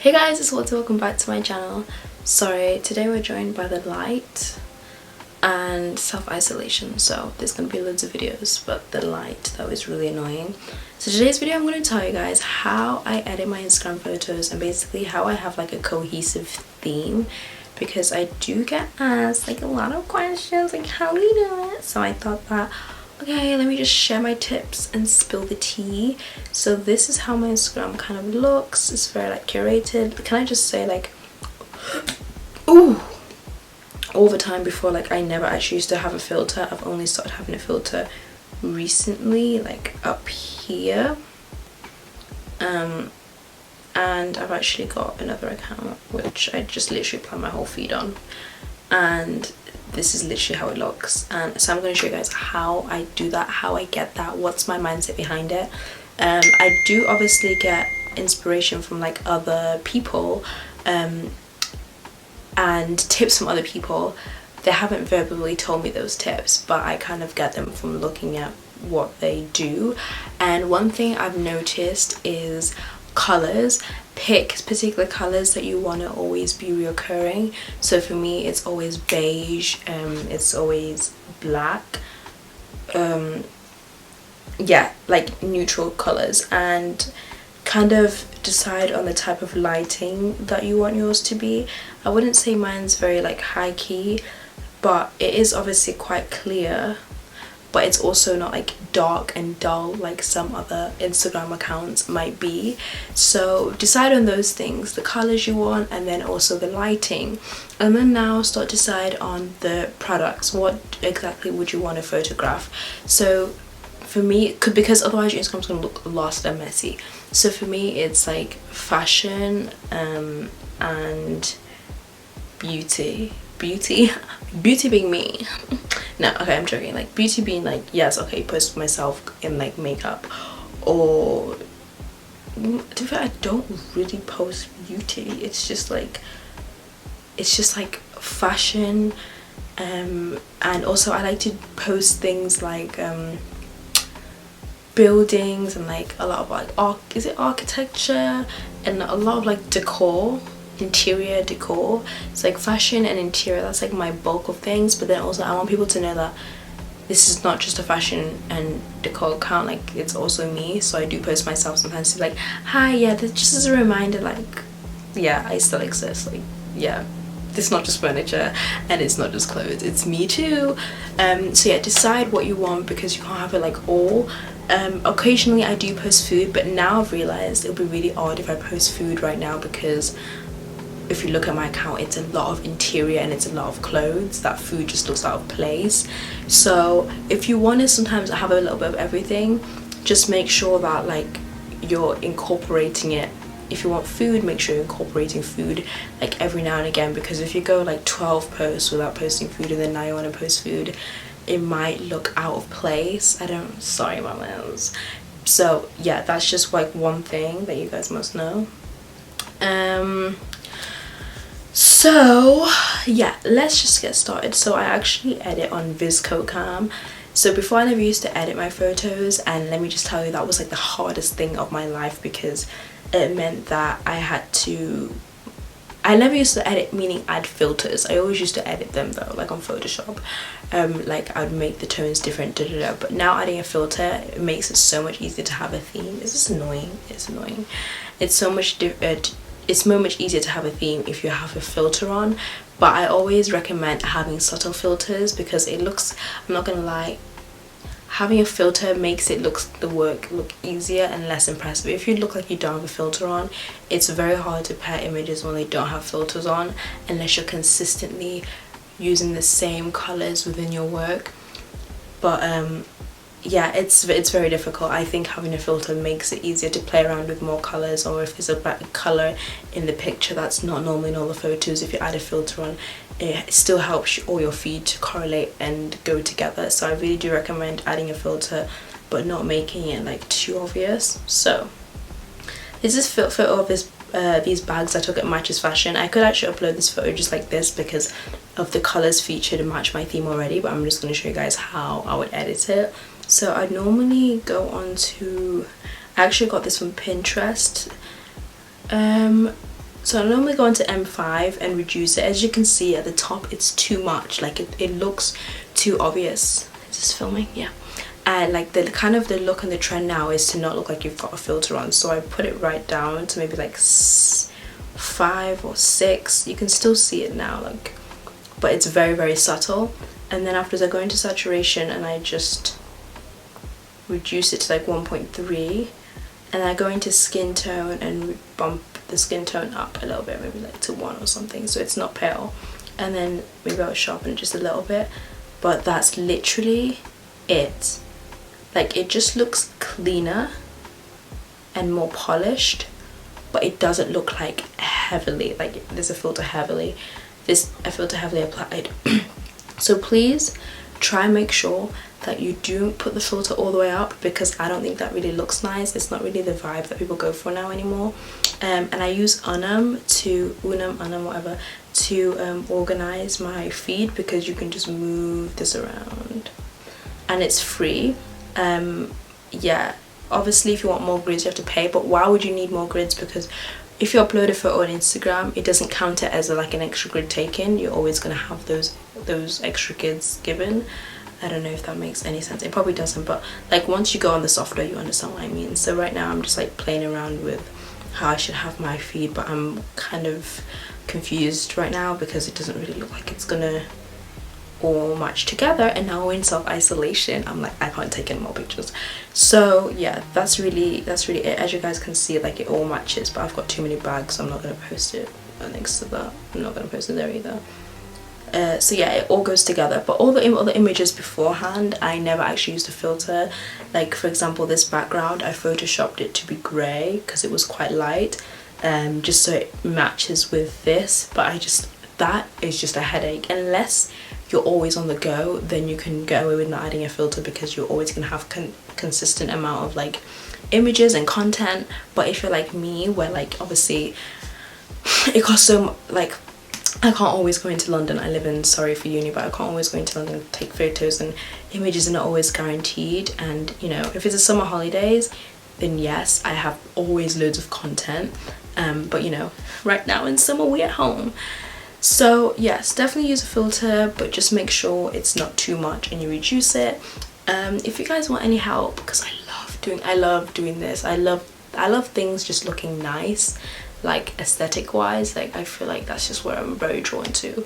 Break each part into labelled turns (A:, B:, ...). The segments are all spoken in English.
A: Hey guys, it's Walter, welcome back to my channel. Sorry, today we're joined by the light and self-isolation, so there's gonna be loads of videos, but the light, that was really annoying. So today's video I'm going to tell you guys how I edit my Instagram photos and basically how I have like a cohesive theme, because I do get asked like a lot of questions like how do you do it, so I thought that okay, let me just share my tips and spill the tea. So this is how my Instagram kind of looks. It's very like curated. Can I just say like, ooh, all the time before, like I never actually used to have a filter. I've only started having a filter recently, like up here. And I've actually got another account which I just literally plan my whole feed on, and this is literally how it looks. And so I'm going to show you guys how I do that, how I get that, what's my mindset behind it. I do obviously get inspiration from like other people and tips from other people. They haven't verbally told me those tips, but I kind of get them from looking at what they do. And one thing I've noticed is colors. Pick particular colors that you want to always be reoccurring. So for me it's always beige, it's always black, yeah, like neutral colors, and kind of decide on the type of lighting that you want yours to be. I wouldn't say mine's very like high key, but it is obviously quite clear, but it's also not like dark and dull like some other Instagram accounts might be. So decide on those things, the colors you want, and then also the lighting, and then now start to decide on the products. What exactly would you want to photograph? So for me, because otherwise your Instagram's gonna look lost and messy. So for me it's like fashion and beauty being me. No, okay, I'm joking. Like beauty being like, yes, okay, post myself in like makeup, or to be fair, I don't really post beauty. It's just like fashion, and also I like to post things like buildings and like a lot of like architecture and a lot of like decor, interior decor. It's like fashion and interior, that's like my bulk of things. But then also I want people to know that this is not just a fashion and decor account, like it's also me. So I do post myself sometimes to be like, hi, yeah, this just as a reminder, like, yeah, I still exist, like, yeah, it's not just furniture and it's not just clothes, it's me too. So yeah, decide what you want, because you can't have it like all. Occasionally I do post food, but now I've realized it would be really odd if I post food right now, because if you look at my account it's a lot of interior and it's a lot of clothes. That food just looks out of place. So if you want to sometimes have a little bit of everything, just make sure that like you're incorporating it. If you want food, make sure you're incorporating food like every now and again, because if you go like 12 posts without posting food and then now you want to post food, it might look out of place. Sorry my loves. So yeah, that's just like one thing that you guys must know. So yeah, let's just get started. So I actually edit on Vsco Cam. So before I never used to edit my photos, and let me just tell you, that was like the hardest thing of my life, because it meant that I never used to edit, meaning add filters. I always used to edit them though, like on Photoshop. Like I would make the tones different, but now adding a filter, it makes it so much easier to have a theme. It's just annoying. It's annoying. It's so much easier to have a theme if you have a filter on. But I always recommend having subtle filters, because it looks, I'm not gonna lie, having a filter makes the work look easier and less impressive. If you look like you don't have a filter on, it's very hard to pair images when they don't have filters on, unless you're consistently using the same colors within your work. But yeah, it's very difficult. I think having a filter makes it easier to play around with more colors, or if there's a black color in the picture that's not normally in all the photos, if you add a filter on, it still helps all your feed to correlate and go together. So I really do recommend adding a filter, but not making it like too obvious. So this is photo of these bags I took at Matches Fashion. I could actually upload this photo just like this because of the colors featured and match my theme already, but I'm just going to show you guys how I would edit it. So I normally go on to, I actually got this from Pinterest. So I normally go into M5 and reduce it. As you can see at the top, it's too much. Like it looks too obvious. Is this filming? Yeah. And like the kind of the look and the trend now is to not look like you've got a filter on. So I put it right down to maybe like 5 or 6. You can still see it now, like, but it's very, very subtle. And then afterwards I go into saturation and I just reduce it to like 1.3. And I go into skin tone and bump the skin tone up a little bit, maybe like to 1 or something, so it's not pale. And then maybe I'll sharpen it just a little bit, but that's literally it. Like, it just looks cleaner and more polished, but it doesn't look like heavily, like there's a filter heavily, a filter heavily applied. So please try and make sure that you do put the filter all the way up, because I don't think that really looks nice. It's not really the vibe that people go for now anymore. And I use Unum whatever, to organize my feed, because you can just move this around and it's free. Yeah, obviously if you want more grids you have to pay, but why would you need more grids? Because if you upload a photo on Instagram, it doesn't count it as like an extra grid taken. You're always going to have those extra grids given. I don't know if that makes any sense. It probably doesn't, but like once you go on the software you understand what I mean. So right now I'm just like playing around with how I should have my feed, but I'm kind of confused right now because it doesn't really look like it's gonna all match together. And now we're in self-isolation, I'm like, I can't take any more pictures. So yeah, that's really it. As you guys can see, like it all matches, but I've got too many bags, so I'm not gonna post it next to that. I'm not gonna post it there either. So yeah, it all goes together. But all the other images beforehand, I never actually used a filter. Like for example, this background, I photoshopped it to be grey because it was quite light, just so it matches with this. But that is just a headache. Unless you're always on the go, then you can get away with not adding a filter, because you're always gonna have consistent amount of like images and content. But if you're like me, where like obviously it costs so like, I can't always go into London. I live in Surrey for uni, but I can't always go into London to take photos, and images are not always guaranteed. And you know, if it's a summer holidays, then yes, I have always loads of content. But you know, right now in summer we're at home. So yes, definitely use a filter, but just make sure it's not too much and you reduce it. If you guys want any help, because I love doing this. I love things just looking nice, like aesthetic wise. Like I feel like that's just where I'm very drawn to.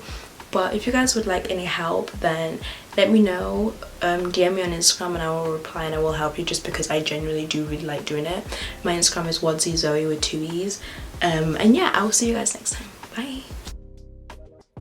A: But if you guys would like any help, then let me know. DM me on Instagram and I will reply and I will help you, just because I genuinely do really like doing it. My Instagram is wadsyzoe with 2 E's. And yeah, I will see you guys next time. Bye.